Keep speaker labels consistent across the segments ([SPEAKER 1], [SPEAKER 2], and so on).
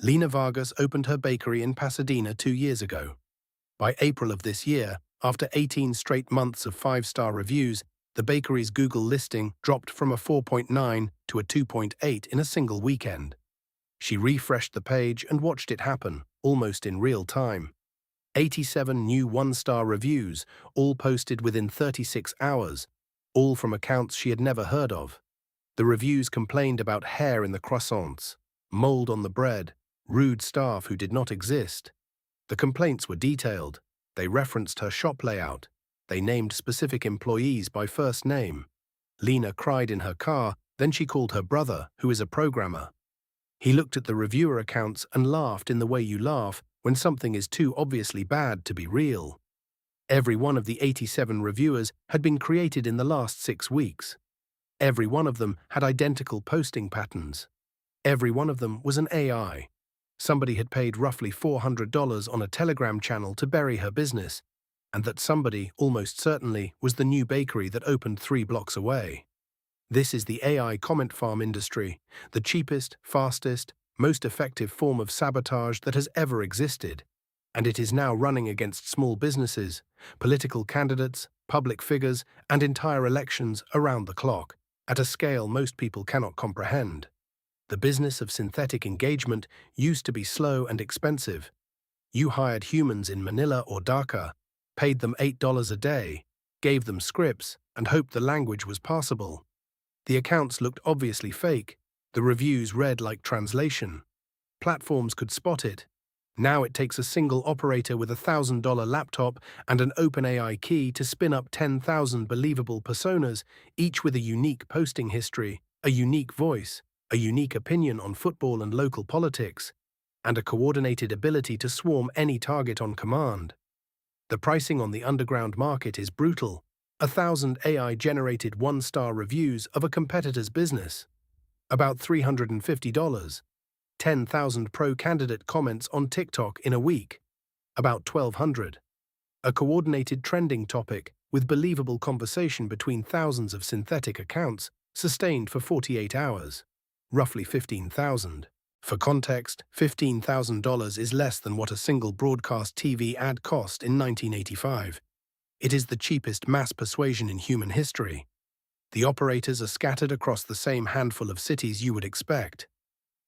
[SPEAKER 1] Lena Vargas opened her bakery in Pasadena 2 years ago. By April of this year, after 18 straight months of 5-star reviews, the bakery's Google listing dropped from a 4.9 to a 2.8 in a single weekend. She refreshed the page and watched it happen, almost in real time. 87 new 1-star reviews, all posted within 36 hours, all from accounts she had never heard of. The reviews complained about hair in the croissants, mold on the bread, rude staff who did not exist. The complaints were detailed. They referenced her shop layout. They named specific employees by first name. Lena cried in her car, then she called her brother, who is a programmer. He looked at the reviewer accounts and laughed in the way you laugh when something is too obviously bad to be real. Every one of the 87 reviewers had been created in the last 6 weeks. Every one of them had identical posting patterns. Every one of them was an AI. Somebody had paid roughly $400 on a Telegram channel to bury her business, and that somebody, almost certainly, was the new bakery that opened 3 blocks away. This is the AI comment farm industry, the cheapest, fastest, most effective form of sabotage that has ever existed, and it is now running against small businesses, political candidates, public figures, and entire elections around the clock, at a scale most people cannot comprehend. The business of synthetic engagement used to be slow and expensive. You hired humans in Manila or Dhaka, paid them $8 a day, gave them scripts, and hoped the language was passable. The accounts looked obviously fake. The reviews read like translation. Platforms could spot it. Now it takes a single operator with a $1,000 laptop and an OpenAI key to spin up 10,000 believable personas, each with a unique posting history, a unique voice, a unique opinion on football and local politics, and a coordinated ability to swarm any target on command. The pricing on the underground market is brutal. 1,000 AI-generated 1-star reviews of a competitor's business. About $350. 10,000 pro-candidate comments on TikTok in a week. About 1,200. A coordinated trending topic with believable conversation between thousands of synthetic accounts, sustained for 48 hours. Roughly 15,000. For context, $15,000 is less than what a single broadcast TV ad cost in 1985. It is the cheapest mass persuasion in human history. The operators are scattered across the same handful of cities you would expect.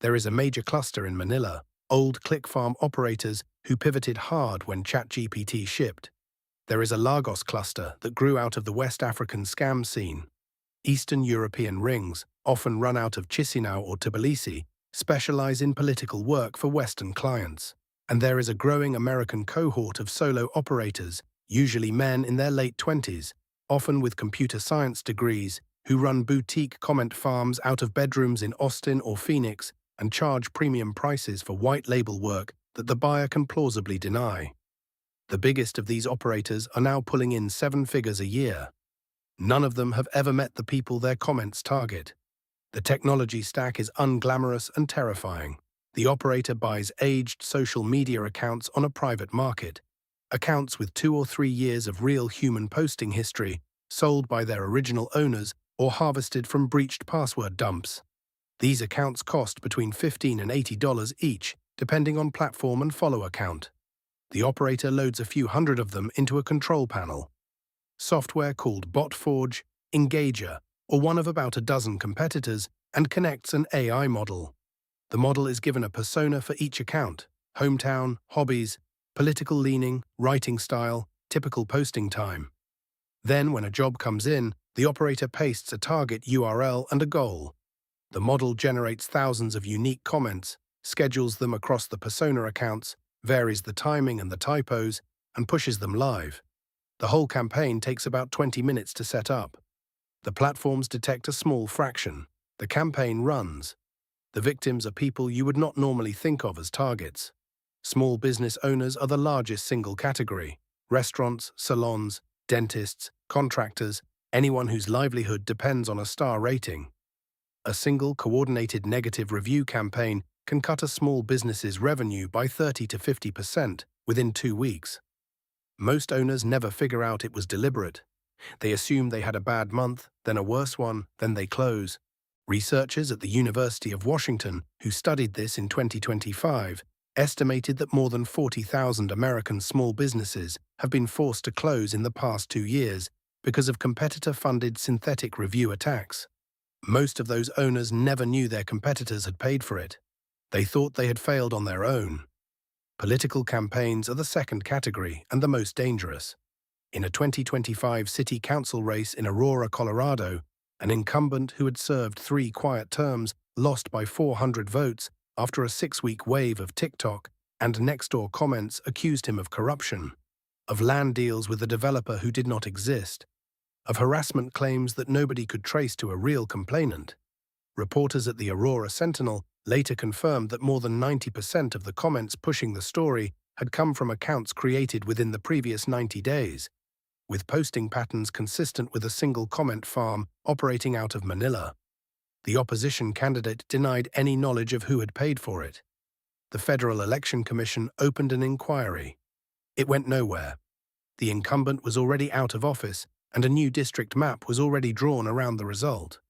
[SPEAKER 1] There is a major cluster in Manila, old click farm operators who pivoted hard when ChatGPT shipped. There is a Lagos cluster that grew out of the West African scam scene. Eastern European rings, often run out of Chisinau or Tbilisi, specialize in political work for Western clients. And there is a growing American cohort of solo operators, usually men in their late 20s, often with computer science degrees, who run boutique comment farms out of bedrooms in Austin or Phoenix and charge premium prices for white-label work that the buyer can plausibly deny. The biggest of these operators are now pulling in 7 figures a year. None of them have ever met the people their comments target. The technology stack is unglamorous and terrifying. The operator buys aged social media accounts on a private market, accounts with 2 or 3 years of real human posting history, sold by their original owners or harvested from breached password dumps. These accounts cost between $15 and $80 each, depending on platform and follower count. The operator loads a few hundred of them into a control panel. Software called BotForge, Engager, or one of about a dozen competitors, and connects an AI model. The model is given a persona for each account: hometown, hobbies, political leaning, writing style, typical posting time. Then, when a job comes in, the operator pastes a target URL and a goal. The model generates thousands of unique comments, schedules them across the persona accounts, varies the timing and the typos, and pushes them live. The whole campaign takes about 20 minutes to set up. The platforms detect a small fraction. The campaign runs. The victims are people you would not normally think of as targets. Small business owners are the largest single category: restaurants, salons, dentists, contractors, anyone whose livelihood depends on a star rating. A single coordinated negative review campaign can cut a small business's revenue by 30 to 50% within 2 weeks. Most owners never figure out it was deliberate. They assume they had a bad month, then a worse one, then they close. Researchers at the University of Washington, who studied this in 2025, estimated that more than 40,000 American small businesses have been forced to close in the past 2 years because of competitor-funded synthetic review attacks. Most of those owners never knew their competitors had paid for it. They thought they had failed on their own. Political campaigns are the second category and the most dangerous. In a 2025 city council race in Aurora, Colorado, an incumbent who had served 3 quiet terms lost by 400 votes after a 6-week wave of TikTok and Nextdoor comments accused him of corruption, of land deals with a developer who did not exist, of harassment claims that nobody could trace to a real complainant. Reporters at the Aurora Sentinel later confirmed that more than 90% of the comments pushing the story had come from accounts created within the previous 90 days, with posting patterns consistent with a single comment farm operating out of Manila. The opposition candidate denied any knowledge of who had paid for it. The Federal Election Commission opened an inquiry. It went nowhere. The incumbent was already out of office, and a new district map was already drawn around the result.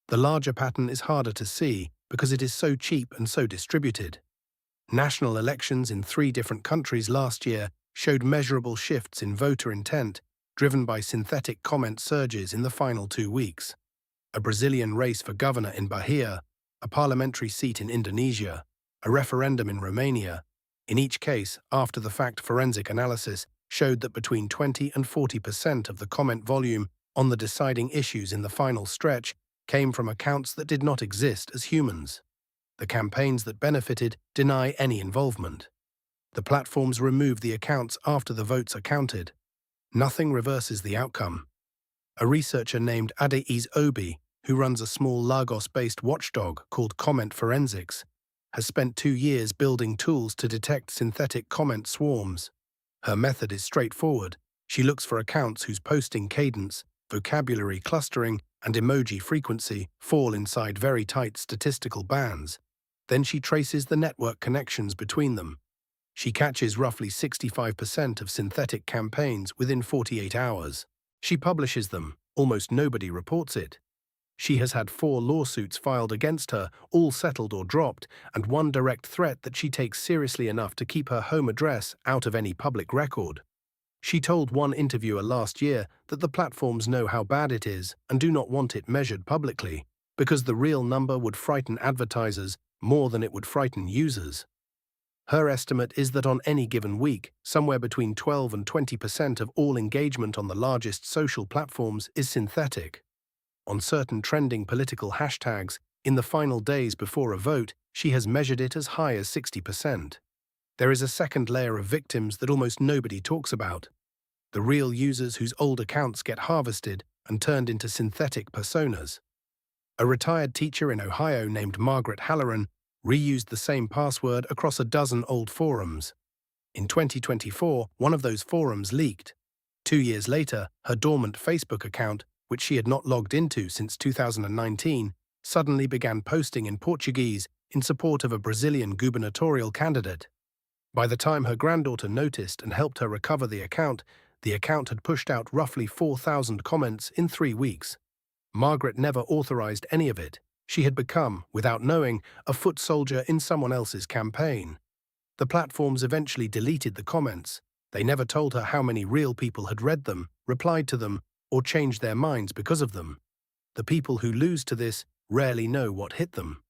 [SPEAKER 1] The larger pattern is harder to see because it is so cheap and so distributed. National elections in 3 different countries last year showed measurable shifts in voter intent, driven by synthetic comment surges in the final 2 weeks. A Brazilian race for governor in Bahia, a parliamentary seat in Indonesia, a referendum in Romania. In each case, after-the-fact forensic analysis showed that between 20 and 40% of the comment volume on the deciding issues in the final stretch came from accounts that did not exist as humans. The campaigns that benefited deny any involvement. The platforms remove the accounts after the votes are counted. Nothing reverses the outcome. A researcher named Adeiz Obi, who runs a small Lagos-based watchdog called Comment Forensics, has spent 2 years building tools to detect synthetic comment swarms. Her method is straightforward. She looks for accounts whose posting cadence, vocabulary clustering, and emoji frequency fall inside very tight statistical bands. Then she traces the network connections between them. She catches roughly 65% of synthetic campaigns within 48 hours. She publishes them. Almost nobody reports it. She has had 4 lawsuits filed against her, all settled or dropped, and 1 direct threat that she takes seriously enough to keep her home address out of any public record. She told one interviewer last year that the platforms know how bad it is and do not want it measured publicly, because the real number would frighten advertisers more than it would frighten users. Her estimate is that on any given week, somewhere between 12 and 20% of all engagement on the largest social platforms is synthetic. On certain trending political hashtags, in the final days before a vote, she has measured it as high as 60%. There is a second layer of victims that almost nobody talks about. The real users whose old accounts get harvested and turned into synthetic personas. A retired teacher in Ohio named Margaret Halloran reused the same password across a dozen old forums. In 2024, one of those forums leaked. 2 years later, her dormant Facebook account, which she had not logged into since 2019, suddenly began posting in Portuguese in support of a Brazilian gubernatorial candidate. By the time her granddaughter noticed and helped her recover the account had pushed out roughly 4,000 comments in 3 weeks. Margaret never authorized any of it. She had become, without knowing, a foot soldier in someone else's campaign. The platforms eventually deleted the comments. They never told her how many real people had read them, replied to them, or changed their minds because of them. The people who lose to this rarely know what hit them.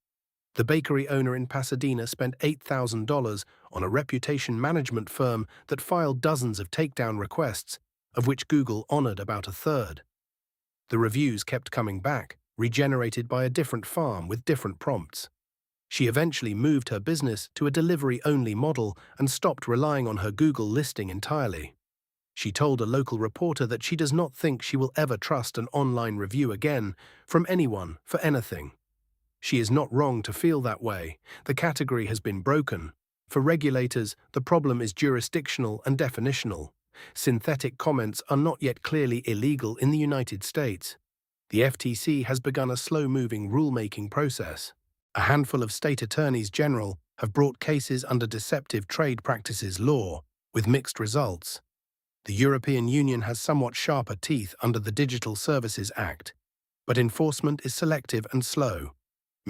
[SPEAKER 1] The bakery owner in Pasadena spent $8,000 on a reputation management firm that filed dozens of takedown requests, of which Google honored about a third. The reviews kept coming back, regenerated by a different farm with different prompts. She eventually moved her business to a delivery-only model and stopped relying on her Google listing entirely. She told a local reporter that she does not think she will ever trust an online review again from anyone for anything. She is not wrong to feel that way. The category has been broken. For regulators, the problem is jurisdictional and definitional. Synthetic comments are not yet clearly illegal in the United States. The FTC has begun a slow-moving rulemaking process. A handful of state attorneys general have brought cases under deceptive trade practices law, with mixed results. The European Union has somewhat sharper teeth under the Digital Services Act, but enforcement is selective and slow.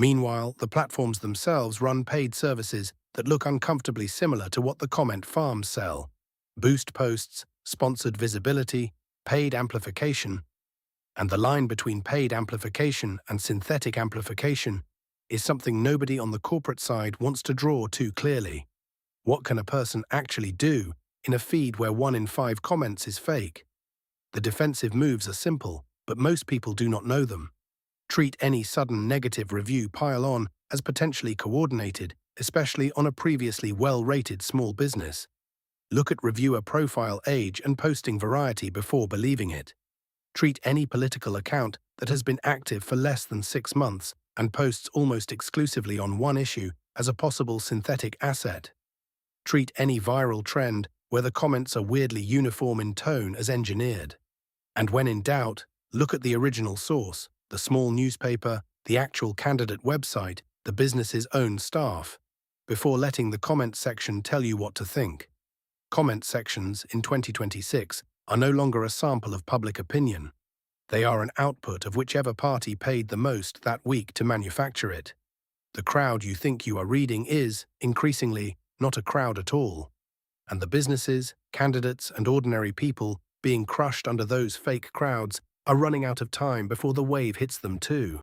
[SPEAKER 1] Meanwhile, the platforms themselves run paid services that look uncomfortably similar to what the comment farms sell. Boost posts, sponsored visibility, paid amplification, and the line between paid amplification and synthetic amplification is something nobody on the corporate side wants to draw too clearly. What can a person actually do in a feed where 1 in 5 comments is fake? The defensive moves are simple, but most people do not know them. Treat any sudden negative review pile-on as potentially coordinated, especially on a previously well-rated small business. Look at reviewer profile age and posting variety before believing it. Treat any political account that has been active for less than 6 months and posts almost exclusively on one issue as a possible synthetic asset. Treat any viral trend where the comments are weirdly uniform in tone as engineered. And when in doubt, look at the original source, the small newspaper, the actual candidate website, the business's own staff, before letting the comment section tell you what to think. Comment sections in 2026 are no longer a sample of public opinion. They are an output of whichever party paid the most that week to manufacture it. The crowd you think you are reading is, increasingly, not a crowd at all. And the businesses, candidates, and ordinary people being crushed under those fake crowds are running out of time before the wave hits them too.